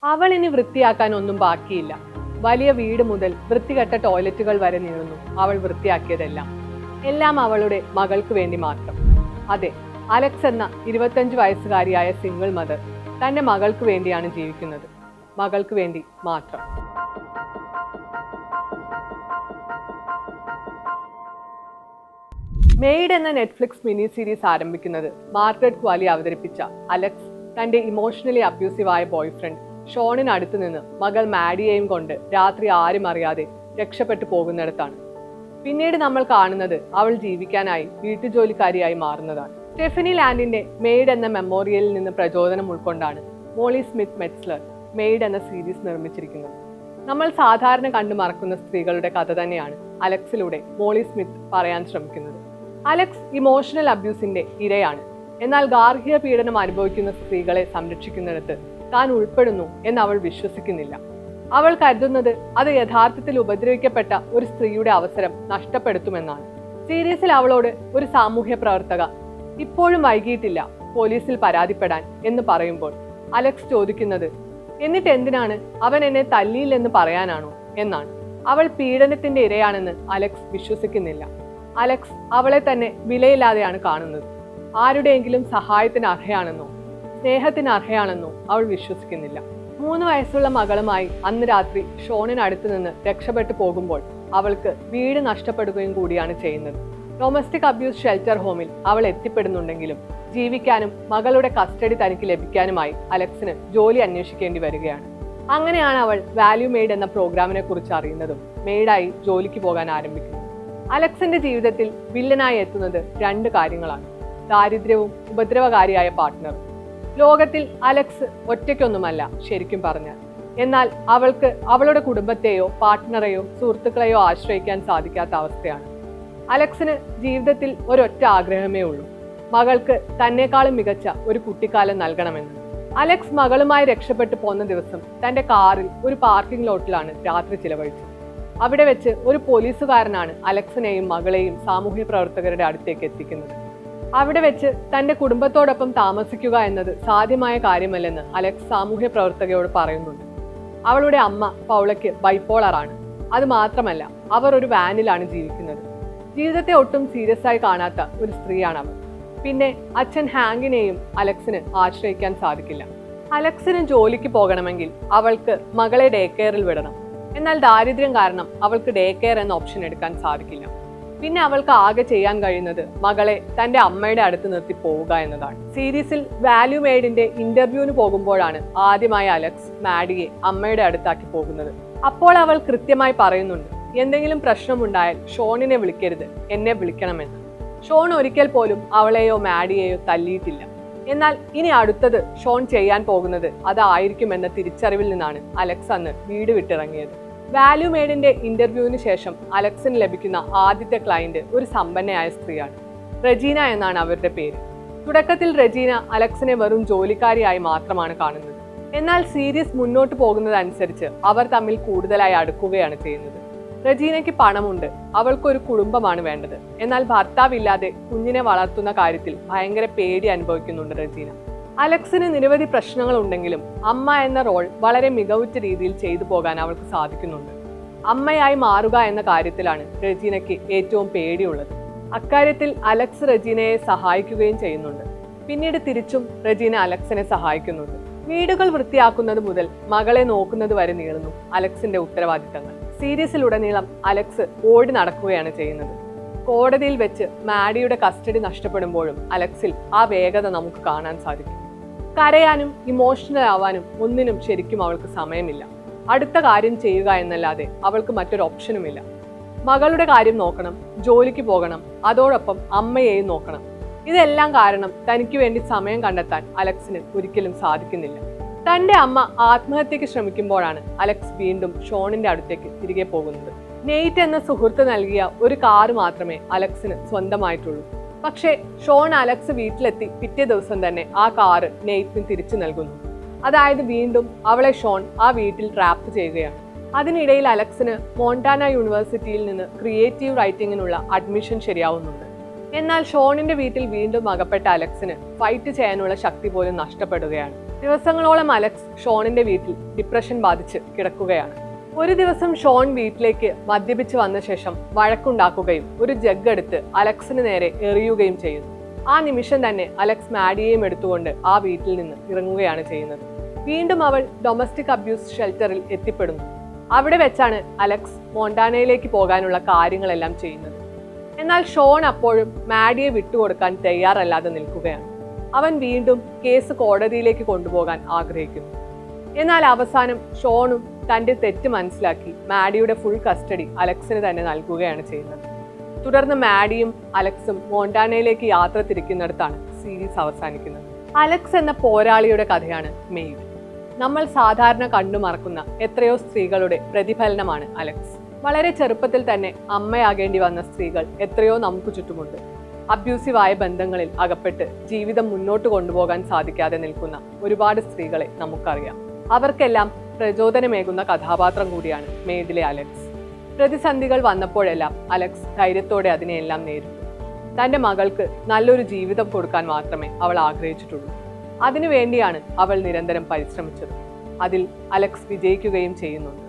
അവൾ ഇനി വൃത്തിയാക്കാൻ ഒന്നും ബാക്കിയില്ല. വലിയ വീട് മുതൽ വൃത്തികെട്ട ടോയ്ലറ്റുകൾ വരെ നീളുന്നു അവൾ വൃത്തിയാക്കിയതെല്ലാം. എല്ലാം അവളുടെ മകൾക്ക് വേണ്ടി മാത്രം. അതെ, അലക്സ് എന്ന 25 വയസ്സുകാരിയായ സിംഗിൾ മദർ തന്റെ മകൾക്ക് വേണ്ടിയാണ് ജീവിക്കുന്നത്. മകൾക്ക് വേണ്ടി മാത്രം. മെയ്ഡ് എന്ന നെറ്റ്ഫ്ലിക്സ് മിനി സീരീസ് ആരംഭിക്കുന്നത് മാർഗരറ്റ് ക്വാലി അവതരിപ്പിച്ച അലക്സ് തന്റെ ഇമോഷണലി അബ്യൂസീവായ ബോയ്ഫ്രണ്ട് ഷോണിന് അടുത്ത് നിന്ന് മകൾ മാഡിയെയും കൊണ്ട് രാത്രി ആരും അറിയാതെ രക്ഷപ്പെട്ടു പോകുന്നിടത്താണ്. പിന്നീട് നമ്മൾ കാണുന്നത് അവൾ ജീവിക്കാനായി വീട്ടുജോലിക്കാരിയായി മാറുന്നതാണ്. സ്റ്റെഫനി ലാൻഡിന്റെ മെയ്ഡ് എന്ന മെമ്മോറിയലിൽ നിന്ന് പ്രചോദനം ഉൾക്കൊണ്ടാണ് മോളി സ്മിത്ത് മെറ്റ്സ്ലർ മെയ്ഡ് എന്ന സീരീസ് നിർമ്മിച്ചിരിക്കുന്നത്. നമ്മൾ സാധാരണ കണ്ടു മറക്കുന്ന സ്ത്രീകളുടെ കഥ തന്നെയാണ് അലക്സിലൂടെ മോളി സ്മിത്ത് പറയാൻ ശ്രമിക്കുന്നത്. അലക്സ് ഇമോഷണൽ അബ്യൂസിന്റെ ഇരയാണ്. എന്നാൽ ഗാർഹിക പീഡനം അനുഭവിക്കുന്ന സ്ത്രീകളെ സംരക്ഷിക്കുന്നിടത്ത് താൻ ഉൾപ്പെടുന്നു എന്ന് അവൾ വിശ്വസിക്കുന്നില്ല. അവൾ കരുതുന്നത് അത് യഥാർത്ഥത്തിൽ ഉപദ്രവിക്കപ്പെട്ട ഒരു സ്ത്രീയുടെ അവസരം നഷ്ടപ്പെടുത്തുമെന്നാണ്. സീരീസിൽ അവളോട് ഒരു സാമൂഹ്യ പ്രവർത്തക ഇപ്പോഴും വൈകിയിട്ടില്ല പോലീസിൽ പരാതിപ്പെടാൻ എന്ന് പറയുമ്പോൾ അലക്സ് ചോദിക്കുന്നത്, എന്നിട്ട് എന്തിനാണ് അവൻ എന്നെ തല്ലിയില്ലെന്ന് പറയാനാണോ എന്നാണ്. അവൾ പീഡനത്തിന്റെ ഇരയാണെന്ന് അലക്സ് വിശ്വസിക്കുന്നില്ല. അലക്സ് അവളെ തന്നെ വിലയില്ലാതെയാണ് കാണുന്നത്. ആരുടെയെങ്കിലും സഹായത്തിന് അർഹയാണെന്നോ സ്നേഹത്തിന് അർഹയാണെന്നോ അവൾ വിശ്വസിക്കുന്നില്ല. 3 വയസ്സുള്ള മകളുമായി അന്ന് രാത്രി ഷോണിനടുത്ത് നിന്ന് രക്ഷപ്പെട്ടു പോകുമ്പോൾ അവൾക്ക് വീട് നഷ്ടപ്പെടുകയും കൂടിയാണ് ചെയ്യുന്നത്. ഡൊമസ്റ്റിക് അബ്യൂസ് ഷെൽട്ടർ ഹോമിൽ അവൾ എത്തിപ്പെടുന്നുണ്ടെങ്കിലും ജീവിക്കാനും മകളുടെ കസ്റ്റഡി തനിക്ക് ലഭിക്കാനുമായി അലക്സിന് ജോലി അന്വേഷിക്കേണ്ടി വരികയാണ്. അങ്ങനെയാണ് അവൾ വാല്യൂ മെയ്ഡ് എന്ന പ്രോഗ്രാമിനെ കുറിച്ച് അറിയുന്നതും മെയ്ഡായി ജോലിക്ക് പോകാൻ ആരംഭിക്കുന്നത്. അലക്സിന്റെ ജീവിതത്തിൽ വില്ലനായി എത്തുന്നത് 2 കാര്യങ്ങളാണ്: ദാരിദ്ര്യവും ഉപദ്രവകാരിയായ പാർട്ട്ണറും. ലോകത്തിൽ അലക്സ് ഒറ്റയ്ക്കൊന്നുമല്ല ശരിക്കും പറഞ്ഞാൽ. എന്നാൽ അവൾക്ക് അവളുടെ കുടുംബത്തെയോ പാർട്ട്ണറെയോ സുഹൃത്തുക്കളെയോ ആശ്രയിക്കാൻ സാധിക്കാത്ത അവസ്ഥയാണ്. അലക്സിന് ജീവിതത്തിൽ ഒരൊറ്റ ആഗ്രഹമേ ഉള്ളൂ: മകൾക്ക് തന്നെക്കാളും മികച്ച ഒരു കുട്ടിക്കാലം നൽകണമെന്ന്. അലക്സ് മകളുമായി രക്ഷപ്പെട്ടു പോന്ന ദിവസം തന്റെ കാറിൽ ഒരു പാർക്കിംഗ് ലോട്ടിലാണ് രാത്രി ചിലവഴിച്ചത്. അവിടെ വെച്ച് ഒരു പോലീസുകാരനാണ് അലക്സിനെയും മകളെയും സാമൂഹ്യ പ്രവർത്തകരുടെ അടുത്തേക്ക് എത്തിക്കുന്നത്. അവിടെ വെച്ച് തന്റെ കുടുംബത്തോടൊപ്പം താമസിക്കുക എന്നത് സാധ്യമായ കാര്യമല്ലെന്ന് അലക്സ് സാമൂഹ്യ പ്രവർത്തകയോട് പറയുന്നുണ്ട്. അവളുടെ അമ്മ പൗളയ്ക്ക് ബൈപ്പോളറാണ്. അത് മാത്രമല്ല, അവർ ഒരു വാനിലാണ് ജീവിക്കുന്നത്. ജീവിതത്തെ ഒട്ടും സീരിയസ് ആയി കാണാത്ത ഒരു സ്ത്രീയാണ് അവൾ. പിന്നെ അച്ഛൻ ഹാങ്കിനെയും അലക്സിന് ആശ്രയിക്കാൻ സാധിക്കില്ല. അലക്സിന് ജോലിക്ക് പോകണമെങ്കിൽ അവൾക്ക് മകളെ ഡേ കെയറിൽ വിടണം. എന്നാൽ ദാരിദ്ര്യം കാരണം അവൾക്ക് ഡേ കെയർ എന്ന ഓപ്ഷൻ എടുക്കാൻ സാധിക്കില്ല. പിന്നെ അവൾക്ക് ആകെ ചെയ്യാൻ കഴിയുന്നത് മകളെ തന്റെ അമ്മയുടെ അടുത്ത് നിർത്തി പോവുക എന്നതാണ്. സീരീസിൽ വാല്യൂ മെയ്ഡിന്റെ ഇന്റർവ്യൂവിന് പോകുമ്പോഴാണ് ആദ്യമായി അലക്സ് മാഡിയെ അമ്മയുടെ അടുത്താക്കി പോകുന്നത്. അപ്പോൾ അവൾ കൃത്യമായി പറയുന്നുണ്ട്, എന്തെങ്കിലും പ്രശ്നമുണ്ടായാൽ ഷോണിനെ വിളിക്കരുത്, എന്നെ വിളിക്കണമെന്ന്. ഷോൺ ഒരിക്കൽ പോലും അവളെയോ മാഡിയെയോ തല്ലിയിട്ടില്ല. എന്നാൽ ഇനി അടുത്തത് ഷോൺ ചെയ്യാൻ പോകുന്നത് അതായിരിക്കുമെന്ന തിരിച്ചറിവിൽ നിന്നാണ് അലക്സ് അന്ന് വീട് വിട്ടിറങ്ങിയത്. വാല്യൂ മെയ്ഡിന്റെ ഇന്റർവ്യൂവിന് ശേഷം അലക്സിന് ലഭിക്കുന്ന ആദ്യത്തെ ക്ലയന്റ് ഒരു സമ്പന്നയായ സ്ത്രീയാണ്. റെജീന എന്നാണ് അവരുടെ പേര്. തുടക്കത്തിൽ റെജീന അലക്സിനെ വെറും ജോലിക്കാരിയായി മാത്രമാണ് കാണുന്നത്. എന്നാൽ സീരീസ് മുന്നോട്ട് പോകുന്നതനുസരിച്ച് അവർ തമ്മിൽ കൂടുതലായി അടുക്കുകയാണ് ചെയ്യുന്നത്. റെജീനയ്ക്ക് പണമുണ്ട്, അവൾക്കൊരു കുടുംബമാണ് വേണ്ടത്. എന്നാൽ ഭർത്താവില്ലാതെ കുഞ്ഞിനെ വളർത്തുന്ന കാര്യത്തിൽ ഭയങ്കര പേടി അനുഭവിക്കുന്നുണ്ട് റെജീന. അലക്സിന് നിരവധി പ്രശ്നങ്ങൾ ഉണ്ടെങ്കിലും അമ്മ എന്ന റോൾ വളരെ മികവുറ്റ രീതിയിൽ ചെയ്തു പോകാൻ അവൾക്ക് സാധിക്കുന്നുണ്ട്. അമ്മയായി മാറുക എന്ന കാര്യത്തിലാണ് റെജീനയ്ക്ക് ഏറ്റവും പേടിയുള്ളത്. അക്കാര്യത്തിൽ അലക്സ് റെജീനയെ സഹായിക്കുകയും ചെയ്യുന്നുണ്ട്. പിന്നീട് തിരിച്ചും റെജീന അലക്സിനെ സഹായിക്കുന്നുണ്ട്. വീടുകൾ വൃത്തിയാക്കുന്നത് മുതൽ മകളെ നോക്കുന്നത് വരെ നീളുന്നു അലക്സിന്റെ ഉത്തരവാദിത്തങ്ങൾ. സീരീസിലുടനീളം അലക്സ് ഓടി നടക്കുകയാണ് ചെയ്യുന്നത്. കോടതിയിൽ വെച്ച് മാഡിയുടെ കസ്റ്റഡി നഷ്ടപ്പെടുമ്പോഴും അലക്സിൽ ആ വേഗത നമുക്ക് കാണാൻ സാധിക്കും. കരയാനും ഇമോഷണൽ ആവാനും ഒന്നിനും ശരിക്കും അവൾക്ക് സമയമില്ല. അടുത്ത കാര്യം ചെയ്യുക എന്നല്ലാതെ അവൾക്ക് മറ്റൊരു ഓപ്ഷനുമില്ല. മകളുടെ കാര്യം നോക്കണം, ജോലിക്ക് പോകണം, അതോടൊപ്പം അമ്മയെയും നോക്കണം. ഇതെല്ലാം കാരണം തനിക്ക് വേണ്ടി സമയം കണ്ടെത്താൻ അലക്സിന് ഒരിക്കലും സാധിക്കുന്നില്ല. തന്റെ അമ്മ ആത്മഹത്യക്ക് ശ്രമിക്കുമ്പോഴാണ് അലക്സ് വീണ്ടും ഷോണിന്റെ അടുത്തേക്ക് തിരികെ പോകുന്നത്. നെയ്റ്റ് എന്ന സുഹൃത്ത് നൽകിയ ഒരു കാറ് മാത്രമേ അലക്സിന് സ്വന്തമായിട്ടുള്ളൂ. പക്ഷേ ഷോൺ അലക്സ് വീട്ടിലെത്തി പിറ്റേ ദിവസം തന്നെ ആ കാറ് നെയ്റ്റിന് തിരിച്ചു നൽകുന്നു. അതായത് വീണ്ടും അവളെ ഷോൺ ആ വീട്ടിൽ ട്രാപ്പ് ചെയ്യുകയാണ്. അതിനിടയിൽ അലക്സിന് മോണ്ടാന യൂണിവേഴ്സിറ്റിയിൽ നിന്ന് ക്രിയേറ്റീവ് റൈറ്റിംഗിനുള്ള അഡ്മിഷൻ ശരിയാവുന്നുണ്ട്. എന്നാൽ ഷോണിന്റെ വീട്ടിൽ വീണ്ടും അകപ്പെട്ട അലക്സിന് ഫൈറ്റ് ചെയ്യാനുള്ള ശക്തി പോലും നഷ്ടപ്പെടുകയാണ്. ദിവസങ്ങളോളം അലക്സ് ഷോണിന്റെ വീട്ടിൽ ഡിപ്രഷൻ ബാധിച്ച് കിടക്കുകയാണ്. ഒരു ദിവസം ഷോൺ വീട്ടിലേക്ക് മദ്യപിച്ച് വന്ന ശേഷം വഴക്കുണ്ടാക്കുകയും ഒരു ജഗ് എടുത്ത് അലക്സിന് നേരെ എറിയുകയും ചെയ്യുന്നു. ആ നിമിഷം തന്നെ അലക്സ് മാഡിയെയും എടുത്തുകൊണ്ട് ആ വീട്ടിൽ നിന്ന് ഇറങ്ങുകയാണ് ചെയ്യുന്നത്. വീണ്ടും അവൾ ഡൊമസ്റ്റിക് അബ്യൂസ് ഷെൽട്ടറിൽ എത്തിപ്പെടുന്നു. അവിടെ വെച്ചാണ് അലക്സ് മോണ്ടാനയിലേക്ക് പോകാനുള്ള കാര്യങ്ങളെല്ലാം ചെയ്യുന്നത്. എന്നാൽ ഷോൺ അപ്പോഴും മാഡിയെ വിട്ടുകൊടുക്കാൻ തയ്യാറല്ലാതെ നിൽക്കുകയാണ്. അവൻ വീണ്ടും കേസ് കോടതിയിലേക്ക് കൊണ്ടുപോകാൻ ആഗ്രഹിക്കുന്നു. എന്നാൽ അവസാനം ഷോണും തന്റെ തെറ്റ് മനസ്സിലാക്കി മാഡിയുടെ ഫുൾ കസ്റ്റഡി അലക്സിന് തന്നെ നൽകുകയാണ് ചെയ്യുന്നത്. തുടർന്ന് മാഡിയും അലക്സും മോണ്ടാനയിലേക്ക് യാത്ര തിരിക്കുന്നിടത്താണ് സീരീസ് അവസാനിക്കുന്നത്. അലക്സ് എന്ന പോരാളിയുടെ കഥയാണ് മെയ്ഡ്. നമ്മൾ സാധാരണ കണ്ടുമറക്കുന്ന എത്രയോ സ്ത്രീകളുടെ പ്രതിഫലനമാണ് അലക്സ്. വളരെ ചെറുപ്പത്തിൽ തന്നെ അമ്മയാകേണ്ടി വന്ന സ്ത്രീകൾ എത്രയോ നമുക്ക് ചുറ്റുമുണ്ട്. അബ്യൂസീവായ ബന്ധങ്ങളിൽ അകപ്പെട്ട് ജീവിതം മുന്നോട്ട് കൊണ്ടുപോകാൻ സാധിക്കാതെ നിൽക്കുന്ന ഒരുപാട് സ്ത്രീകളെ നമുക്കറിയാം. അവർക്കെല്ലാം പ്രചോദനമേകുന്ന കഥാപാത്രം കൂടിയാണ് മെയ്ഡിലെ അലക്സ്. പ്രതിസന്ധികൾ വന്നപ്പോഴെല്ലാം അലക്സ് ധൈര്യത്തോടെ അതിനെയെല്ലാം നേരിട്ടു. തന്റെ മകൾക്ക് നല്ലൊരു ജീവിതം കൊടുക്കാൻ മാത്രമേ അവൾ ആഗ്രഹിച്ചിട്ടുള്ളൂ. അതിനുവേണ്ടിയാണ് അവൾ നിരന്തരം പരിശ്രമിച്ചത്. അതിൽ അലക്സ് വിജയിക്കുകയും ചെയ്യുന്നുണ്ട്.